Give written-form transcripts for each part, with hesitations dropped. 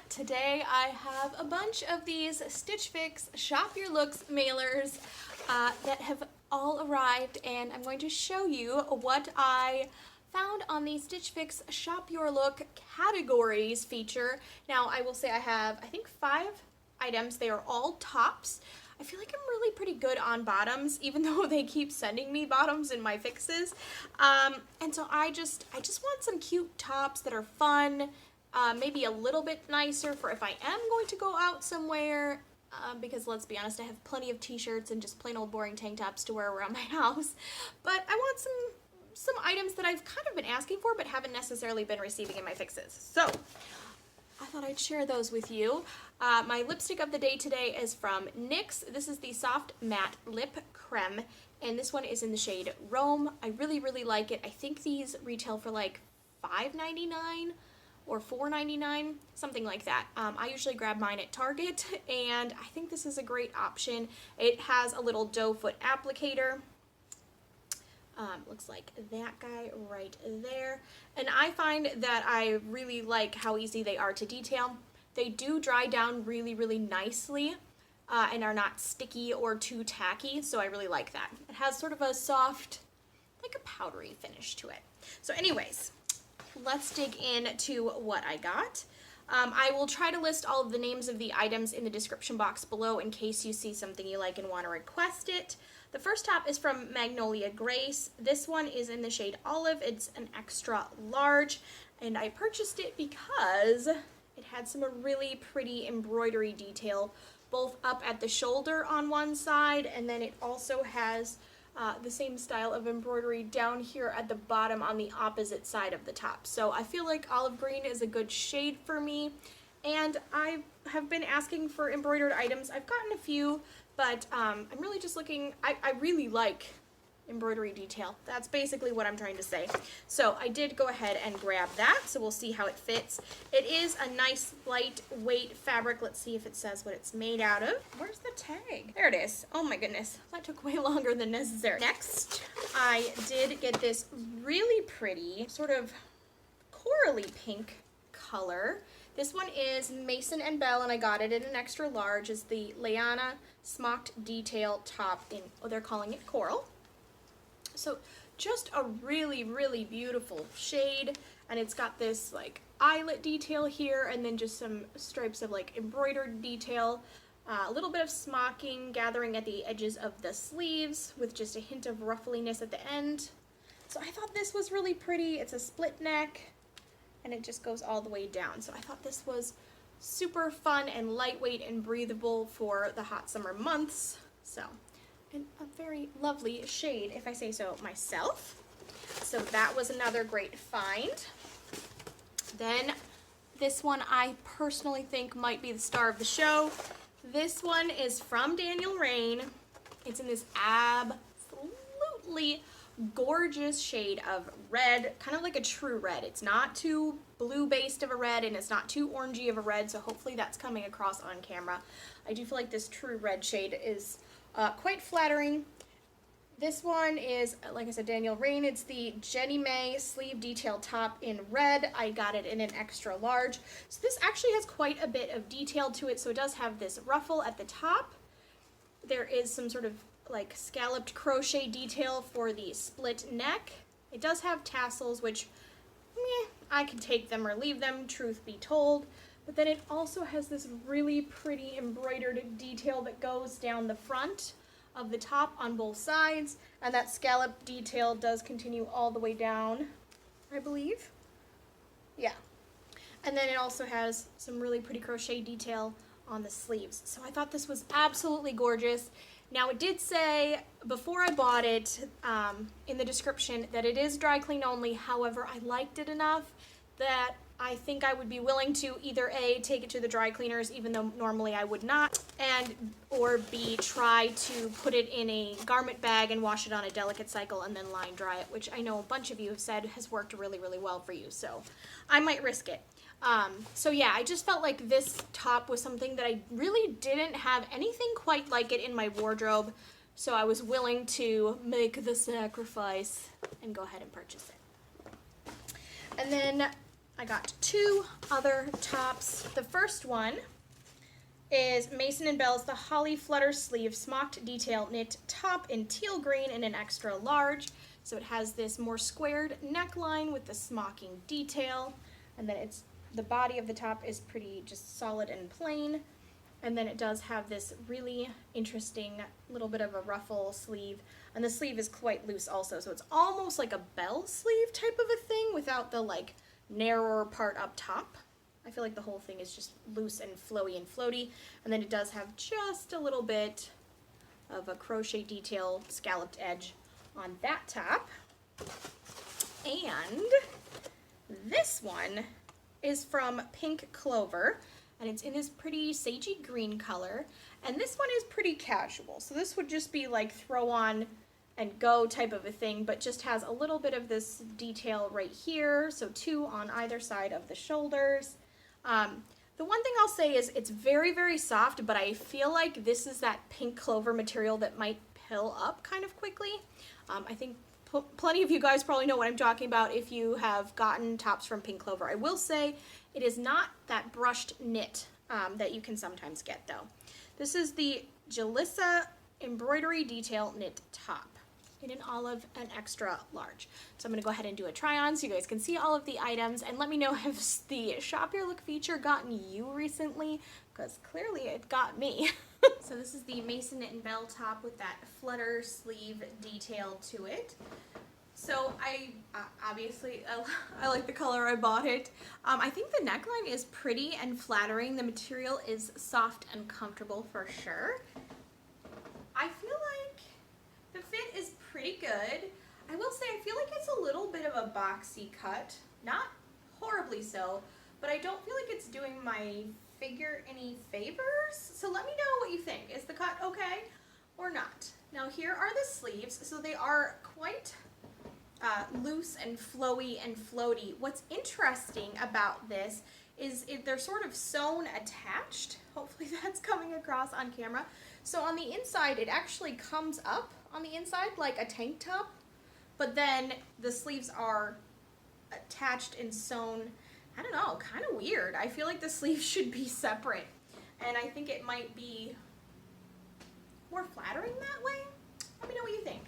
Today I have a bunch of these Stitch Fix Shop Your Looks mailers that have all arrived, and I'm going to show you what I found on the Stitch Fix Shop Your Look categories feature. Now I will say I have, I think, 5 items. They are all tops. I feel like I'm really pretty good on bottoms, even though they keep sending me bottoms in my fixes. And so I just want some cute tops that are fun, maybe a little bit nicer for if I am going to go out somewhere, because let's be honest, I have plenty of t-shirts and just plain old boring tank tops to wear around my house. But I want some items that I've kind of been asking for but haven't necessarily been receiving in my fixes. So I thought I'd share those with you. My lipstick of the day today is from NYX. This is the Soft Matte Lip Creme, and this one is in the shade Rome. I really, really like it. I think these retail for like $5.99 or $4.99, something like that. I usually grab mine at Target, and I think this is a great option. It has a little doe foot applicator. Looks like that guy right there. And I find that I really like how easy they are to detail. They do dry down really, really nicely and are not sticky or too tacky, so I really like that. It has sort of a soft, like a powdery finish to it. So anyways, let's dig into what I got. I will try to list all of the names of the items in the description box below in case you see something you like and want to request it. The first top is from Magnolia Grace. This one is in the shade Olive. It's an extra large, and I purchased it because it had some really pretty embroidery detail, both up at the shoulder on one side, and then it also has the same style of embroidery down here at the bottom on the opposite side of the top. So I feel like olive green is a good shade for me, and I have been asking for embroidered items. I've gotten a few, but I'm really just looking, I really like embroidery detail. That's basically what I'm trying to say. So I did go ahead and grab that, so we'll see how it fits. It is a nice lightweight fabric. Let's see if it says what it's made out of. Where's the tag? There it is. Oh my goodness, that took way longer than necessary. Next, I did get this really pretty sort of corally pink color. This one is Mason & Belle, and I got it in an extra large. It's the Lyanna Smocked Detail Top in, oh, they're calling it Coral. So just a really, really beautiful shade, and it's got this like eyelet detail here, and then just some stripes of like embroidered detail, a little bit of smocking gathering at the edges of the sleeves with just a hint of ruffliness at the end. So I thought this was really pretty. It's a split neck, and it just goes all the way down. So I thought this was super fun and lightweight and breathable for the hot summer months. So, and a very lovely shade, if I say so myself. So that was another great find. Then this one I personally think might be the star of the show. This one is from Daniel Rainn. It's in this absolutely gorgeous shade of red, kind of like a true red. It's not too blue based of a red, and it's not too orangey of a red, so hopefully that's coming across on camera. I do feel like this true red shade is quite flattering. This one is, like I said, Daniel Rainn. It's the Jennymay sleeve detail top in red. I got it in an extra large. So this actually has quite a bit of detail to it. So it does have this ruffle at the top. There is some sort of like scalloped crochet detail for the split neck. It does have tassels, which I can take them or leave them, truth be told. But then it also has this really pretty embroidered detail that goes down the front of the top on both sides, and that scallop detail does continue all the way down, I believe. Yeah. And then it also has some really pretty crochet detail on the sleeves. So I thought this was absolutely gorgeous. Now it did say before I bought it in the description that it is dry clean only. However, I liked it enough that I think I would be willing to either A, take it to the dry cleaners, even though normally I would not, or B, try to put it in a garment bag and wash it on a delicate cycle and then line dry it, which I know a bunch of you have said has worked really, really well for you, so I might risk it. So yeah, I just felt like this top was something that I really didn't have anything quite like it in my wardrobe, so I was willing to make the sacrifice and go ahead and purchase it. And then I got two other tops. The first one is Mason & Belle's The Holly Flutter Sleeve Smocked Detail Knit Top in teal green in an extra large. So it has this more squared neckline with the smocking detail, and then the body of the top is pretty just solid and plain. And then it does have this really interesting little bit of a ruffle sleeve, and the sleeve is quite loose also, so it's almost like a bell sleeve type of a thing without the like narrower part up top. I feel like the whole thing is just loose and floaty, and then it does have just a little bit of a crochet detail scalloped edge on that top. And this one is from Pink Clover, and it's in this pretty sagey green color, and this one is pretty casual, so this would just be like throw on and go type of a thing, but just has a little bit of this detail right here, so two on either side of the shoulders. The one thing I'll say is it's very, very soft, but I feel like this is that Pink Clover material that might pill up kind of quickly. I think plenty of you guys probably know what I'm talking about if you have gotten tops from Pink Clover. I will say it is not that brushed knit that you can sometimes get though. This is the Julissa embroidery detail knit top in an olive and extra large. So I'm gonna go ahead and do a try on so you guys can see all of the items, and let me know if the Shop Your Look feature gotten you recently, because clearly it got me. So this is the Mason & Belle top with that flutter sleeve detail to it. So I obviously I like the color, I bought it. I think the neckline is pretty and flattering. The material is soft and comfortable for sure. I feel like the fit is pretty good. I will say I feel like it's a little bit of a boxy cut. Not horribly so, but I don't feel like it's doing my figure any favors. So let me know what you think. Is the cut okay or not? Now here are the sleeves. So they are quite loose and flowy and floaty. What's interesting about this is they're sort of sewn attached. Hopefully that's coming across on camera. So on the inside, it actually comes up on the inside like a tank top, but then the sleeves are attached and sewn, I don't know, kind of weird. I feel like the sleeves should be separate, and I think it might be more flattering that way. Let me know what you think.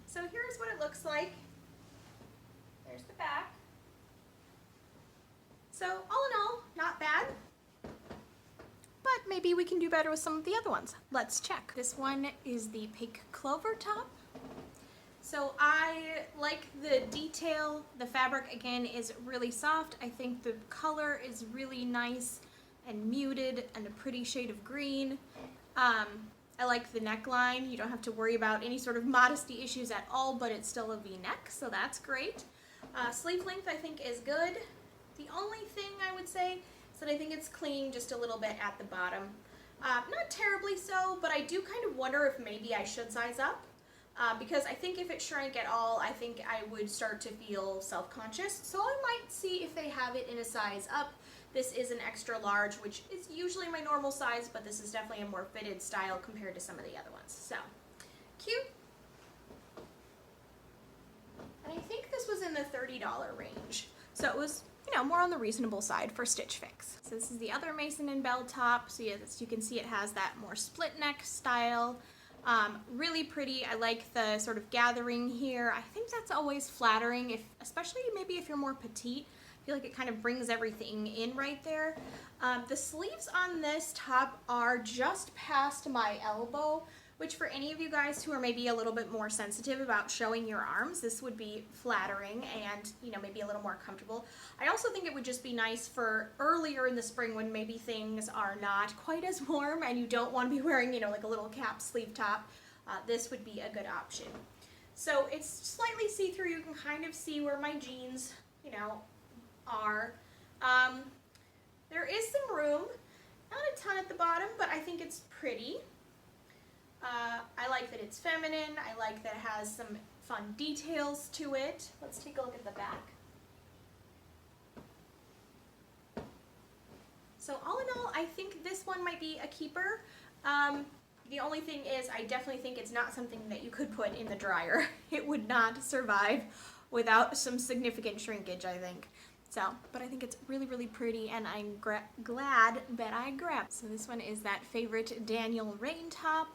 So here's what it looks like. There's the back. So all in all, not bad, but maybe we can do better with some of the other ones. Let's check. This one is the Pink Clover top. So I like the detail. The fabric again is really soft. I think the color is really nice and muted and a pretty shade of green. I like the neckline. You don't have to worry about any sort of modesty issues at all, but it's still a V-neck, so that's great. Sleeve length I think is good. The only thing I would say is that I think it's clinging just a little bit at the bottom. Not terribly so, but I do kind of wonder if maybe I should size up. Because I think if it shrank at all, I think I would start to feel self-conscious. So I might see if they have it in a size up. This is an extra large, which is usually my normal size, but this is definitely a more fitted style compared to some of the other ones. So, cute. And I think this was in the $30 range. So it was, you know, more on the reasonable side for Stitch Fix. So this is the other Mason & Belle top. So yes, you can see it has that more split neck style. Really pretty. I like the sort of gathering here. I think that's always flattering, especially maybe if you're more petite. I feel like it kind of brings everything in right there. The sleeves on this top are just past my elbow, which for any of you guys who are maybe a little bit more sensitive about showing your arms, this would be flattering and, you know, maybe a little more comfortable. I also think it would just be nice for earlier in the spring when maybe things are not quite as warm and you don't want to be wearing, you know, like a little cap sleeve top. This would be a good option. So it's slightly see-through. You can kind of see where my jeans, you know, are. There is some room, not a ton at the bottom, but I think it's pretty. I like that it's feminine. I like that it has some fun details to it. Let's take a look at the back. So all in all, I think this one might be a keeper. The only thing is I definitely think it's not something that you could put in the dryer. It would not survive without some significant shrinkage, I think. So, but I think it's really, really pretty, and I'm glad that I grabbed. So this one is that favorite Daniel Rainn top.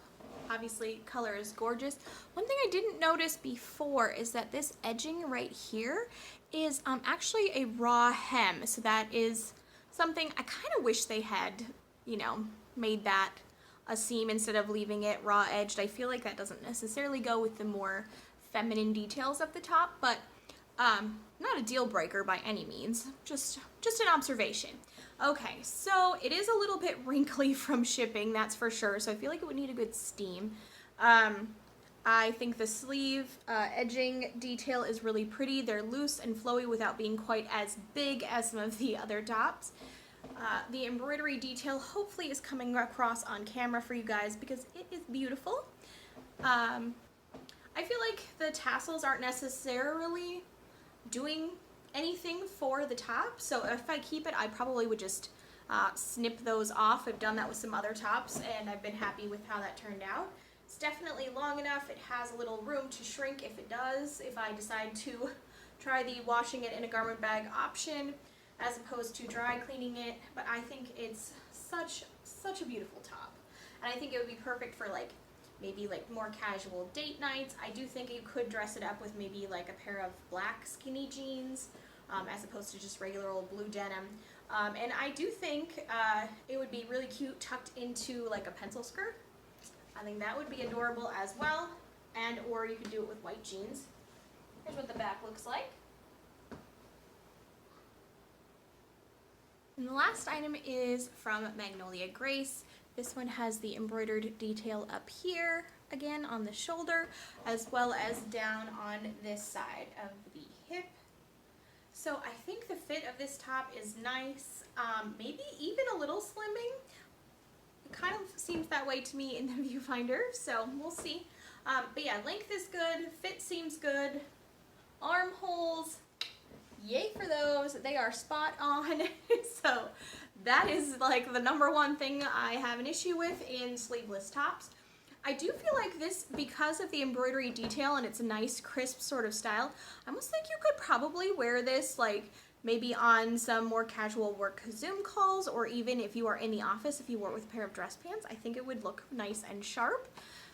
Obviously, color is gorgeous. One thing I didn't notice before is that this edging right here is actually a raw hem. So that is something I kind of wish they had, you know, made that a seam instead of leaving it raw edged. I feel like that doesn't necessarily go with the more feminine details of the top, but not a deal breaker by any means, just an observation. Okay, so it is a little bit wrinkly from shipping, that's for sure, so I feel like it would need a good steam. I think the sleeve edging detail is really pretty. They're loose and flowy without being quite as big as some of the other tops. The embroidery detail hopefully is coming across on camera for you guys because it is beautiful. I feel like the tassels aren't necessarily doing anything for the top, so if I keep it, I probably would just snip those off. I've done that with some other tops and I've been happy with how that turned out. It's definitely long enough. It has a little room to shrink if it does, if I decide to try the washing it in a garment bag option as opposed to dry cleaning it, but I think it's such a beautiful top, and I think it would be perfect for like maybe like more casual date nights. I do think you could dress it up with maybe like a pair of black skinny jeans as opposed to just regular old blue denim. And I do think it would be really cute tucked into like a pencil skirt. I think that would be adorable as well, and or you could do it with white jeans. Here's what the back looks like. And the last item is from Magnolia Grace. This one has the embroidered detail up here, again on the shoulder, as well as down on this side of the hip. So I think the fit of this top is nice, maybe even a little slimming. It kind of seems that way to me in the viewfinder, so we'll see. But yeah, length is good, fit seems good, armholes, yay for those, they are spot on. So that is like the number one thing I have an issue with in sleeveless tops. I do feel like this, because of the embroidery detail and it's a nice crisp sort of style, I almost think you could probably wear this like maybe on some more casual work Zoom calls, or even if you are in the office, if you wore it with a pair of dress pants, I think it would look nice and sharp.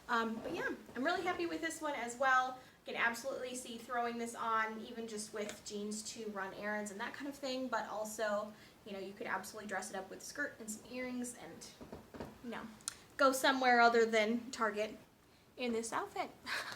But yeah, I'm really happy with this one as well. You can absolutely see throwing this on even just with jeans to run errands and that kind of thing, but also, you know, you could absolutely dress it up with a skirt and some earrings and, you know, go somewhere other than Target in this outfit.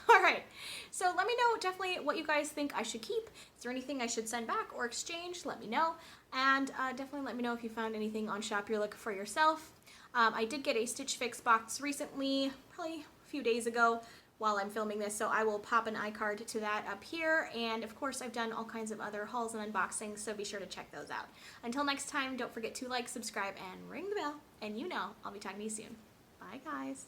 All right, so let me know definitely what you guys think I should keep. Is there anything I should send back or exchange? Let me know, and definitely let me know if you found anything on Shop Your Look for yourself. I did get a Stitch Fix box recently, probably a few days ago while I'm filming this, so I will pop an iCard to that up here, and of course I've done all kinds of other hauls and unboxings, so be sure to check those out. Until next time, don't forget to like, subscribe, and ring the bell, and you know I'll be talking to you soon. Bye guys.